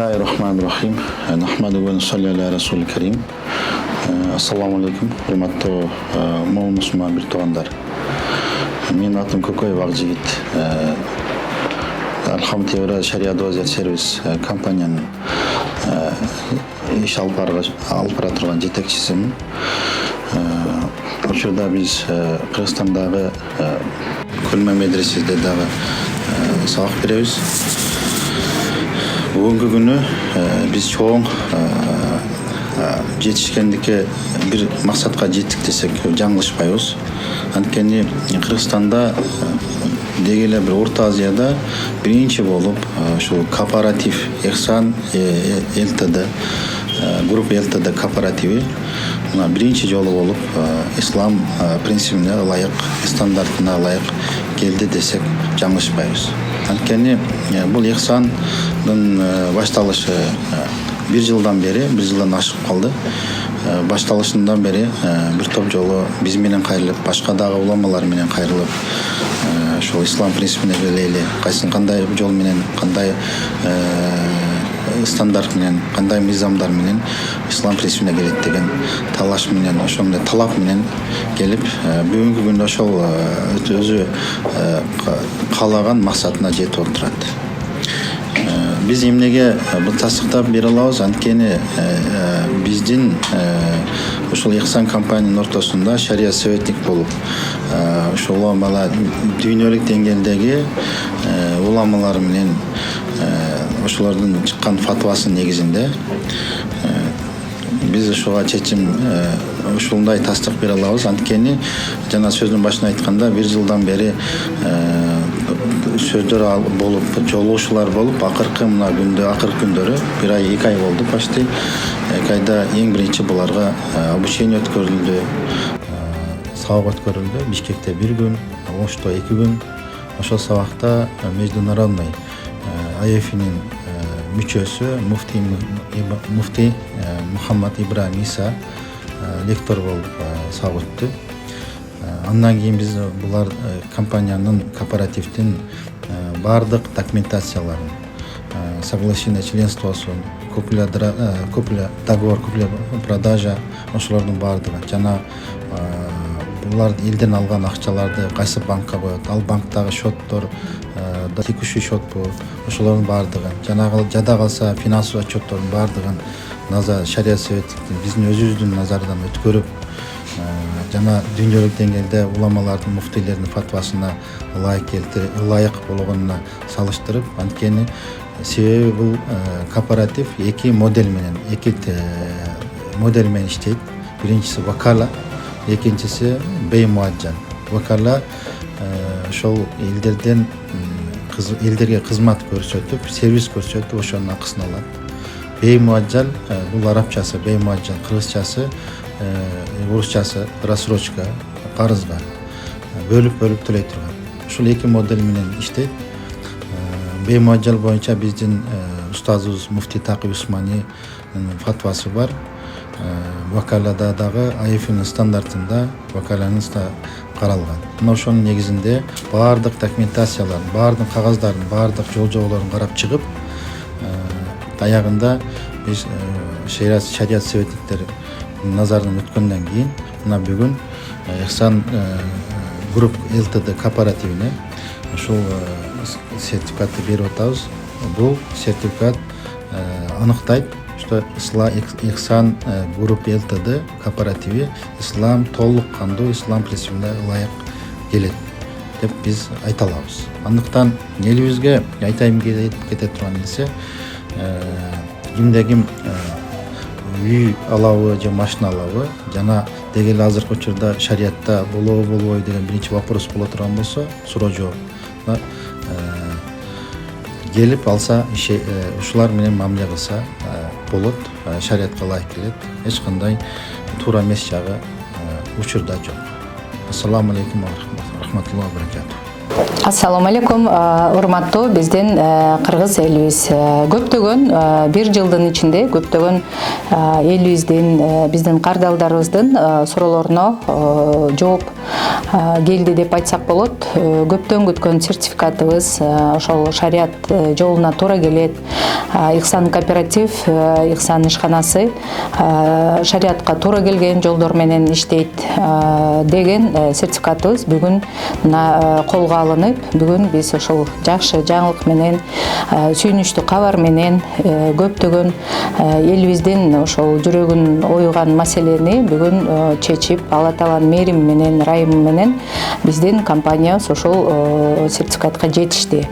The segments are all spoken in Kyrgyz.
Bismillahirrahmanirrahim. Nahmadu ve nusalli ala Rasul Kerim. Assalamu alaikum. Hurmatlı Müslüman bir tuğanlar. Менің атым Көкөев Ақжігіт. Алхамтевра Шариат Вазият сервис компанияның иш алып бара тұрған жетекшісімін. Бұл жерде біз Қырғызстандағы Күлмә медресесінде дағы сабақ береміз. Бүгінгі күні біз чоң жетишкендикке бир максатка жеттик десек жаңылышпайбыз. Анткени Кыргызстанда деги эле бир Орто Азияда биринчи болуп ушул кооператив Ихсан ЛТД группа ЛТД кооперативи биринчи жолу болуп ислам принцибине ылайык, стандартына ылайык келди десек жаңылышпайбыз. Анткени бул Ихсандын башталышы bir жылдан ашып қалды. Башталышынан бері бір топ жолы біз менен кайрылып, башка дагы уламалар менен кайрылып, ошол ислам принцибине келели, кайсын кандай жол менен, кандай стандарт менен, кандай мыйзамдар менен ислам принцибине келет деген талаш менен, ошондой талап менен келип, бүгүнкү күндө ошол өзү каалаган максатына жетип отурат. Biz emnege bu tasdiqlab bera alabыз, antkeni биздин ошол Ихсан компаниянын ортосунда шарият советник болуп, ошол уламалар дүйнөлүк деңгээлдеги уламалар менен ошолордун чыккан фатвасынын негизинде биз ошого чечим ушундай тастык бере алабыз. Анткени жана сөздүн башында айтканда бир жылдан бери сөздөр болуп, жолугушуулар болуп, акыркы мына күндө, акыркы күндөрү бир ай, 2 ай болду почти. 2 айда эң биринчи буларга обучение өткөрүлдү, сабак өткөрүлдү. Бишкекте 1 күн, Ошто 2 күн. Ошол сабакта международный АЕФнин мүчөсү муфти Мухаммад Ибраим Иса лектор болуп сабак өттү. Андан кийин биз булар компаниянын кооперативдин бардык документацияларын, соглашение членствосун, договор купля-продажа ошолордун бардыгы, жана булар элден алган акчаларды кайсы банкка коет, ал банктагы счеттор текущий счетпу, ошолордун бардыгы, жада калса финансовый отчеттордун бардыгын назар шарият советтиктин биздин өзүбүздүн назардан өткөрүп, жана дүйнөлүк деңгээлде уламалардын, муфтилердин фатвасына ылайык болгонуна салыштырып, анткени себеби бул кооператив эки модель менен иштейт. Биринчиси вакала, экинчиси беймуаджал. Вакала ошол элдерге кызмат көрсөтүп, сервис көрсөтүп, ошонун акысын алат. Беймуаджал бул арабчасы, беймуаджал кыргызчасы, орусчасы рассрочка, карызга бөлүп төлөй турган. Ушул эки модель менен иштейт. Беймуаджал боюнча биздин устазыбыз муфти Такый Усманинин фатвасы бар. Вакалада дагы АЕФнин стандартында вакаланын каралган. Мына ошонун негизинде бардык документацияларын, бардык кагаздарын, бардык жол-жоболорун карап чыгып, аягында биз шарият советниктери назардан өткөндөн кийин мына бүгүн Ихсан групп ЛТД кооперативине ушул сертификатты берип атабыз. Бул сертификат аныктайт, что Ихсан групп ЛТД кооперативи ислам толук кандуу ислам принцибине ылайык келет деп биз айта алабыз. Андыктан элибизге айтайын кете турган нерсе, кимде-ким үй алабы же машина алабы, жана деги эле азыркы учурда шариятта болобу болбойбу деген биринчи вопрос боло турган болсо, суроо жооп келип алса, ушулар менен мамиле кылса болот, шариятка ылайык келет. Эч кандай туура эмес жагы учурда жок. Ассаламу алейкум ва рахматуллахи ва баракатух. Ассаламу алейкум, урматтуу биздин кыргыз элибиз. Көптөгөн бир жылдын ичинде көптөгөн элибиздин, биздин кардалдарыбыздын суроолоруна жооп келди деп айтсак болот. Көптөн күткөн сертификатыбыз ошол шарият жолуна туура келет. Ихсан кооператив, Ихсан ишканасы шариатка туура келген жолдор менен иштейт деген сертификатыбыз бүгүн колго алынып, бүгүн биз ошол жакшы жаңылык менен, сүйүнүчтүү кабар менен көптөгөн элибиздин ошол жүрөгүн оюган маселени бүгүн чечип, Алла Тааланын мээрими менен, ырайымы менен биздин компаниябыз ошол сертификатка жетишти.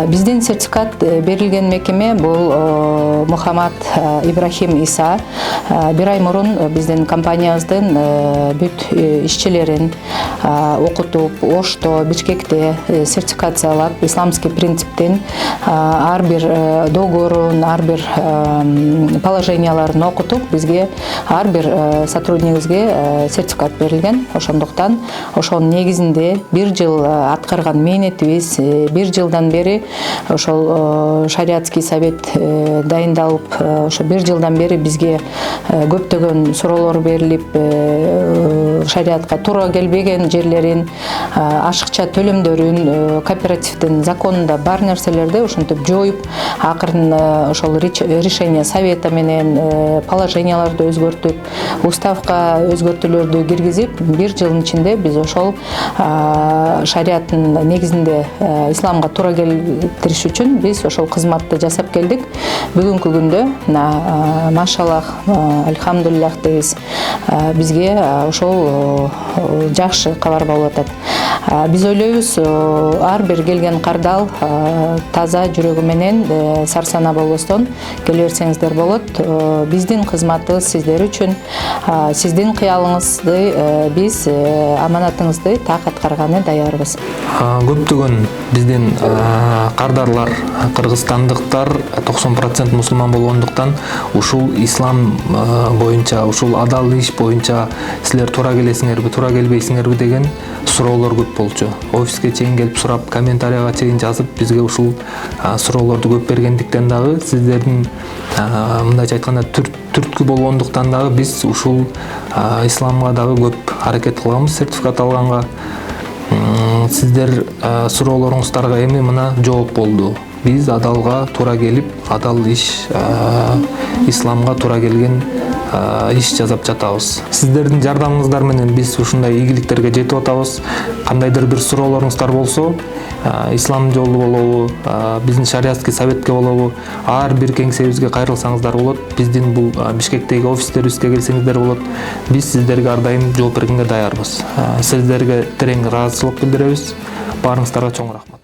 Биздин сертификат берилген мекеме бул Мухаммад Ибрахим Иса. Бир ай мурун биздин компаниябыздын бүт ишчилерин окутуп, Ошто, Бишкекте сертификациялап, исламский принциптен ар бир договорун, ар бир положенияларын окутуп, бизге ар бир сотруднигибизге сертификат берилген. Ошондуктан ошонун негизинде бир жыл аткарган мээнетибиз, бир жылдан бери ошол шариатский совет дайындалып, ошо бир жылдан бери бизге көптөгөн суроолор берилип, шариатка туура келбеген жерлерин, ашыкча төлөмдөрүн кооперативдин законунда бар нерселерди ошентип жоюп, акырын ошол решение совета менен положенияларды өзгөртүп, уставка өзгөртүүлөрдү киргизип, бир жылдын ичинде биз ошол шариаттын негизинде исламга туура келтириш үчүн биз ошол кызматты жасап келдик. Бүгүнкү күндө машаллах, альхамдулиллах дейбиз, бизге ошол жакшы кабар болуп атат. Биз ойлойбуз, ар бир келген кардал таза жүрөгү менен сарсана болбостон келе берсеңиздер болот. Биздин кызматыбыз сиздер үчүн, сиздин кыялыңызды биз аманатыңызды так аткарганы даярбыз. Көптөгөн биздин кардарлар, кыргызстандыктар 90% мусулман болгондуктан ушул ислам боюнча, ушул адал иш боюнча силер туура келесиңерби, туура келбейсиңерби деген суроолор көп болчу. Офиске чейин келип сурап, комментарийга чейин жазып, бизге ушул суроолорду көп бергендиктен дагы, сиздердин мындайча айтканда түрткү болгондуктан дагы биз ушул исламга дагы көп аракет кылабыз сертификат алганга. Сиздер суроолоруңуздарга эми мына жооп болду. Биз адалга туура келип, адал иш, исламга туура келген иш жасап жатабыз. Сиздердин жардамыңыздар менен биз ушундай ийгиликтерге жетип атабыз. Кандайдыр бир суроолоруңуздар болсо, ислам жолу болобу, биздин шариатский советке болобу, ар бир кеңсебизге кайрылсаңыздар болот. Биздин бул Бишкектеги офистерибизге келсеңиздер болот. Биз сиздерге ар дайым жооп бергенге даярбыз. Сиздерге терең ыраазычылык билдиребиз. Баарыңыздарга чоң рахмат.